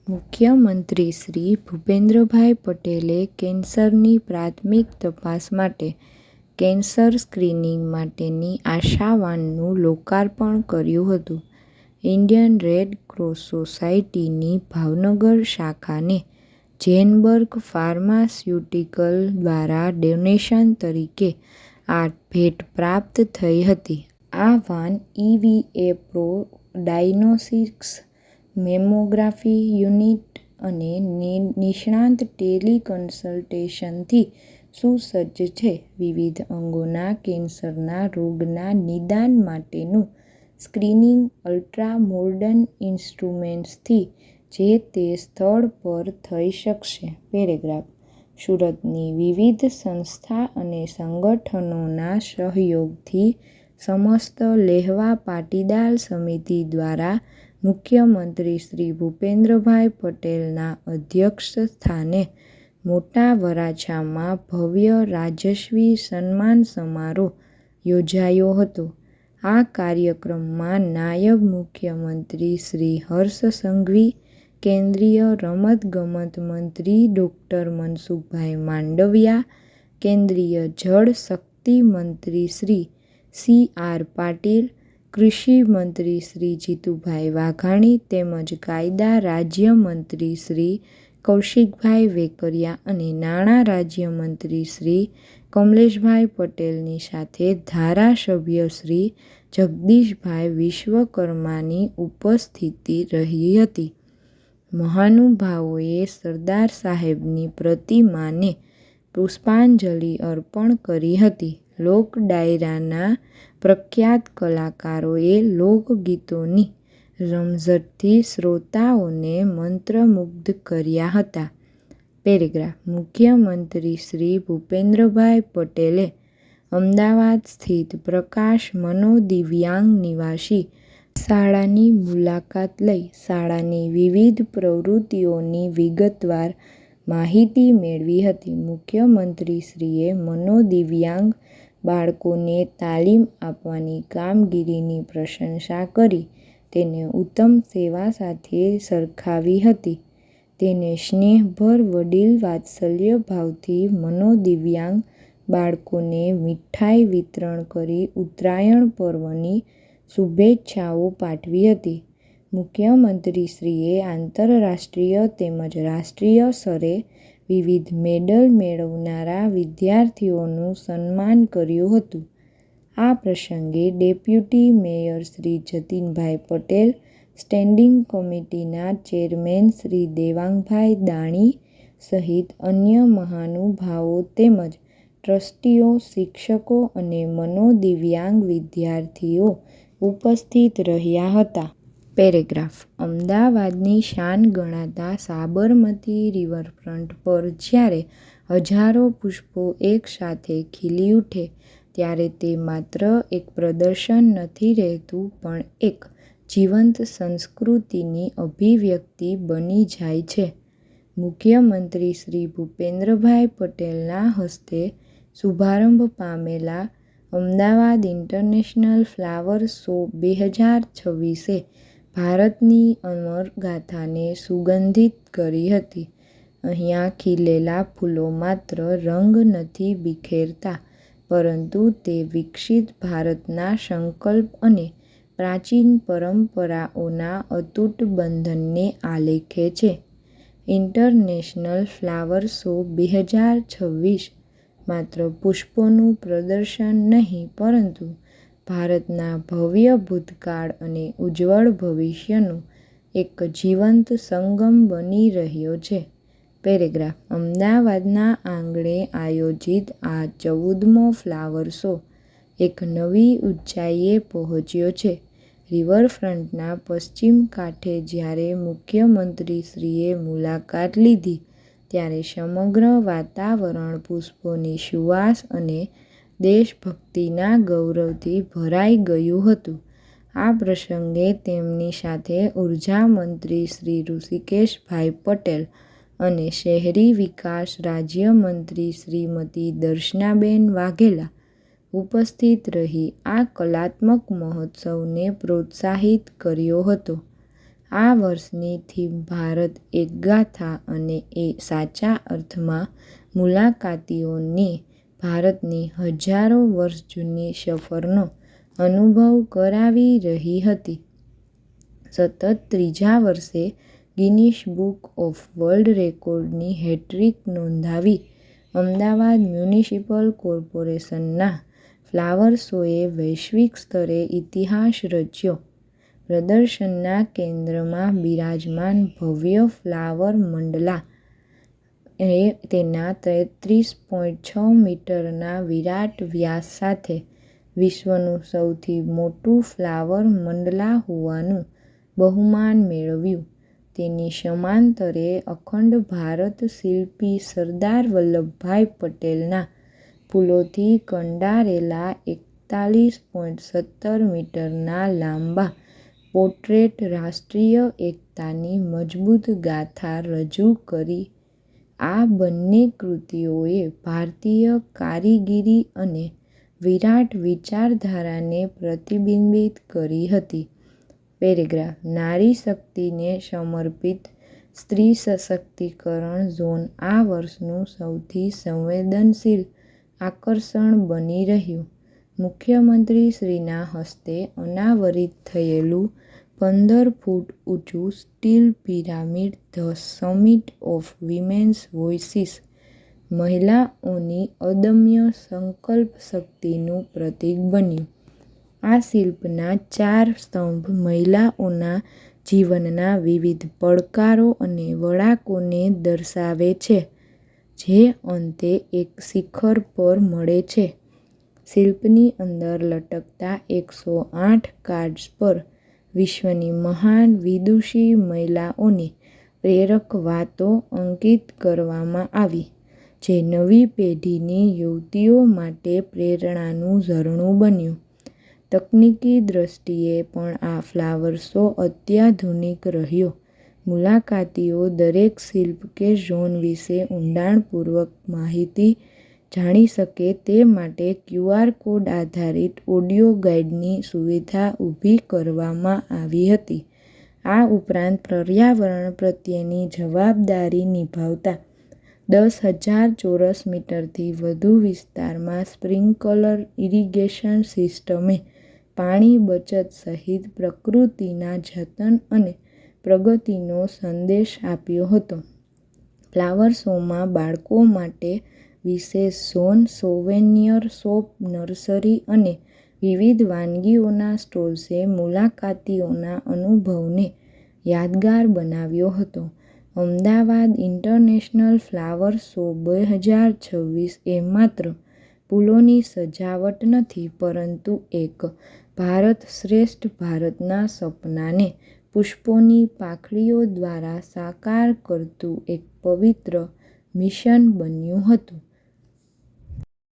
મુખ્યમંત્રી શ્રી ભૂપેન્દ્રભાઈ પટેલે કેન્સરની પ્રાથમિક તપાસ માટે કેન્સર સ્ક્રીનિંગ માટેની આશાવાનનું લોકાર્પણ કર્યું હતું. ઇન્ડિયન રેડ ક્રોસ સોસાયટીની ભાવનગર શાખાને ઝેનબર્ગ ફાર્માસ્યુટિકલ દ્વારા ડોનેશન તરીકે આ ભેટ પ્રાપ્ત થઈ હતી. આ van EVA pro diagnostics mammography unit અને નિષ્ણાત ટેલિકન્સલ્ટેશનથી સુસજ્જ છે. વિવિધ અંગોના કેન્સરના રોગના નિદાન માટેનું સ્ક્રીનિંગ અલ્ટ્રા મોડર્ન ઇન્સ્ટ્રુમેન્ટ્સથી જે તે સ્થળ પર થઈ શકશે. પેરેગ્રાફ. સુરતની વિવિધ સંસ્થા અને સંગઠનોના સહયોગથી સમસ્ત લેહવા પાટીદાર સમિતિ દ્વારા મુખ્યમંત્રી શ્રી ભૂપેન્દ્રભાઈ પટેલના અધ્યક્ષસ્થાને મોટા વરાછામાં ભવ્ય રાજસ્વી સન્માન સમારોહ યોજાયો હતો. આ કાર્યક્રમમાં નાયબ મુખ્યમંત્રી શ્રી હર્ષ સંઘવી, કેન્દ્રીય રમતગમત મંત્રી ડૉક્ટર મનસુખભાઈ માંડવિયા, કેન્દ્રીય જળ શક્તિ મંત્રી શ્રી CR પાટીલ, કૃષિ મંત્રી શ્રી જીતુભાઈ વાઘાણી તેમજ કાયદા રાજ્યમંત્રી શ્રી કૌશિકભાઈ વેકરિયા અને નાણાં રાજ્યમંત્રી શ્રી કમલેશભાઈ પટેલની સાથે ધારાસભ્ય શ્રી જગદીશભાઈ વિશ્વકર્માની ઉપસ્થિતિ રહી હતી. મહાનુભાવોએ સરદાર સાહેબની પ્રતિમાને પુષ્પાંજલિ અર્પણ કરી હતી. લોક ડાયરાના પ્રખ્યાત કલાકારોએ લોકગીતોની રમઝટથી શ્રોતાઓને મંત્રમુગ્ધ કર્યા હતા. પેરેગ્રાફ. મુખ્યમંત્રી શ્રી ભૂપેન્દ્રભાઈ પટેલે અમદાવાદ સ્થિત પ્રકાશ મનોદિવ્યાંગ નિવાસી શાળાની મુલાકાત લઈ શાળાની વિવિધ પ્રવૃત્તિઓની વિગતવાર માહિતી મેળવી હતી. મુખ્યમંત્રીશ્રીએ મનોદિવ્યાંગ બાળકોને તાલીમ આપવાની કામગીરીની પ્રશંસા કરી તેને ઉત્તમ સેવા સાથે સરખાવી હતી. તેને સ્નેહભર વડીલ વાત્સલ્ય ભાવથી મનોદિવ્યાંગ બાળકોને મીઠાઈ વિતરણ કરી ઉત્તરાયણ પર્વની શુભેચ્છાઓ પાઠવી હતી. મુખ્યમંત્રીશ્રીએ આંતરરાષ્ટ્રીય તેમજ રાષ્ટ્રીય સ્તરે વિવિધ મેડલ મેળવનારા વિદ્યાર્થીઓનું સન્માન કર્યું હતું. આ પ્રસંગે ડેપ્યુટી મેયર શ્રી જતીનભાઈ પટેલ, સ્ટેન્ડિંગ કમિટીના ચેરમેન શ્રી દેવાંગભાઈ દાણી સહિત અન્ય મહાનુભાવો તેમજ ટ્રસ્ટીઓ, શિક્ષકો અને મનોદિવ્યાંગ વિદ્યાર્થીઓ ઉપસ્થિત રહ્યા હતા. પેરેગ્રાફ. અમદાવાદની શાન ગણાતા સાબરમતી રિવરફ્રન્ટ પર જ્યારે હજારો પુષ્પો એકસાથે ખીલી ઉઠે ત્યારે તે માત્ર એક પ્રદર્શન નથી રહેતું પણ એક જીવંત સંસ્કૃતિની અભિવ્યક્તિ બની જાય છે. મુખ્યમંત્રી શ્રી ભૂપેન્દ્રભાઈ પટેલના હસ્તે શુભારંભ પામેલા અમદાવાદ ઇન્ટરનેશનલ ફ્લાવર શો 2026એ ભારતની અમર ગાથાને સુગંધિત કરી હતી. અહીંયા ખીલેલા ફૂલો માત્ર રંગ નથી બિખેરતા પરંતુ તે વિકસિત ભારતના સંકલ્પ અને પ્રાચીન પરંપરાઓના અતૂટ બંધનને આલેખે છે. ઇન્ટરનેશનલ ફ્લાવર શો 2026 માત્ર પુષ્પોનું પ્રદર્શન નહીં પરંતુ ભારતના ભવ્ય ભૂતકાળ અને ઉજ્જવળ ભવિષ્યનું એક જીવંત સંગમ બની રહ્યો છે. પેરેગ્રાફ. અમદાવાદના આંગણે આયોજિત આ 14મો ફ્લાવર શો એક નવી ઊંચાઈએ પહોંચ્યો છે. રિવરફ્રન્ટના પશ્ચિમ કાંઠે જ્યારે મુખ્યમંત્રીશ્રીએ મુલાકાત લીધી ત્યારે સમગ્ર વાતાવરણ પુષ્પોની સુવાસ અને દેશભક્તિના ગૌરવથી ભરાઈ ગયું હતું. આ પ્રસંગે તેમની સાથે ઉર્જા મંત્રી શ્રી ઋષિકેશભાઈ પટેલ અને શહેરી વિકાસ રાજ્યમંત્રી શ્રીમતી દર્શનાબેન વાઘેલા ઉપસ્થિત રહી આ કલાત્મક મહોત્સવને પ્રોત્સાહિત કર્યો હતો. આ વર્ષની થીમ ભારત એક ગાથા અને એ સાચા અર્થમાં મુલાકાતીઓને ભારતની હજારો વર્ષ જૂની સફરનો અનુભવ કરાવી રહી હતી. સતત ત્રીજા વર્ષે ગિનીસ બુક ઓફ વર્લ્ડ રેકોર્ડની હેટ્રિક નોંધાવી અમદાવાદ મ્યુનિસિપલ કોર્પોરેશનના ફ્લાવર શોએ વૈશ્વિક સ્તરે ઇતિહાસ રચ્યો. પ્રદર્શનના કેન્દ્રમાં બિરાજમાન ભવ્ય ફ્લાવર મંડલા એ તેના 33.6 મીટરના વિરાટ વ્યાસ સાથે વિશ્વનું સૌથી મોટું ફ્લાવર મંડલા હોવાનું બહુમાન મેળવ્યું. તેની સમાંતરે અખંડ ભારત શિલ્પી સરદાર વલ્લભભાઈ પટેલના ફૂલોથી કંડારેલા 41.17 મીટરના લાંબા પોર્ટ્રેટ રાષ્ટ્રીય એકતાની મજબૂત ગાથા રજૂ કરી. આ બંને કૃતિઓએ ભારતીય કારીગીરી અને વિરાટ વિચારધારાને પ્રતિબિંબિત કરી હતી. પેરેગ્રાફ નારી શક્તિને સમર્પિત સ્ત્રી સશક્તિકરણ ઝોન આ વર્ષનું સૌથી સંવેદનશીલ આકર્ષણ બની રહ્યું. મુખ્યમંત્રીશ્રીના હસ્તે અનાવરિત થયેલું 15 ફૂટ ઊંચું steel pyramid the summit of women's voices મહિલાઓની અદમ્ય સંકલ્પ શક્તિનું પ્રતીક બન્યું. આ શિલ્પના 4 સ્તંભ મહિલાઓના જીવનના વિવિધ પડકારો અને વળાંકોને દર્શાવે છે, જે અંતે એક શિખર પર મળે છે. શિલ્પની અંદર લટકતા 108 કાર્ડ્સ પર વિશ્વની મહાન વિદુષી મહિલાઓની પ્રેરક વાતો અંકિત કરવામાં આવી, જે નવી પેઢીની યુવતીઓ માટે પ્રેરણાનું ઝરણું બન્યું. તકનીકી દૃષ્ટિએ પણ આ ફ્લાવર શો અત્યાધુનિક રહ્યો. મુલાકાતીઓ દરેક શિલ્પ કે ઝોન વિશે ઊંડાણપૂર્વક માહિતી જાણી શકે તે માટે QR કોડ આધારિત ઓડિયો ગાઈડની સુવિધા ઊભી કરવામાં આવી હતી. આ ઉપરાંત પર્યાવરણ પ્રત્યેની જવાબદારી નિભાવતા 10,000 ચોરસ મીટરથી વધુ વિસ્તારમાં સ્પ્રિંકલર ઇરિગેશન સિસ્ટમે પાણી બચત સહિત પ્રકૃતિના જતન અને પ્રગતિનો સંદેશ આપ્યો હતો. ફ્લાવર શોમાં બાળકો માટે વિશેષ ઝોન, સોવેનિયર શોપ, નર્સરી અને વિવિધ વાનગીઓના સ્ટોલ્સે મુલાકાતીઓના અનુભવને યાદગાર બનાવ્યો હતો. અમદાવાદ ઇન્ટરનેશનલ ફ્લાવર શો 2026 એ માત્ર ફૂલોની સજાવટ નથી, પરંતુ એક ભારત શ્રેષ્ઠ ભારતના સપનાને પુષ્પોની પાંખડીઓ દ્વારા સાકાર કરતું એક પવિત્ર મિશન બન્યું હતું.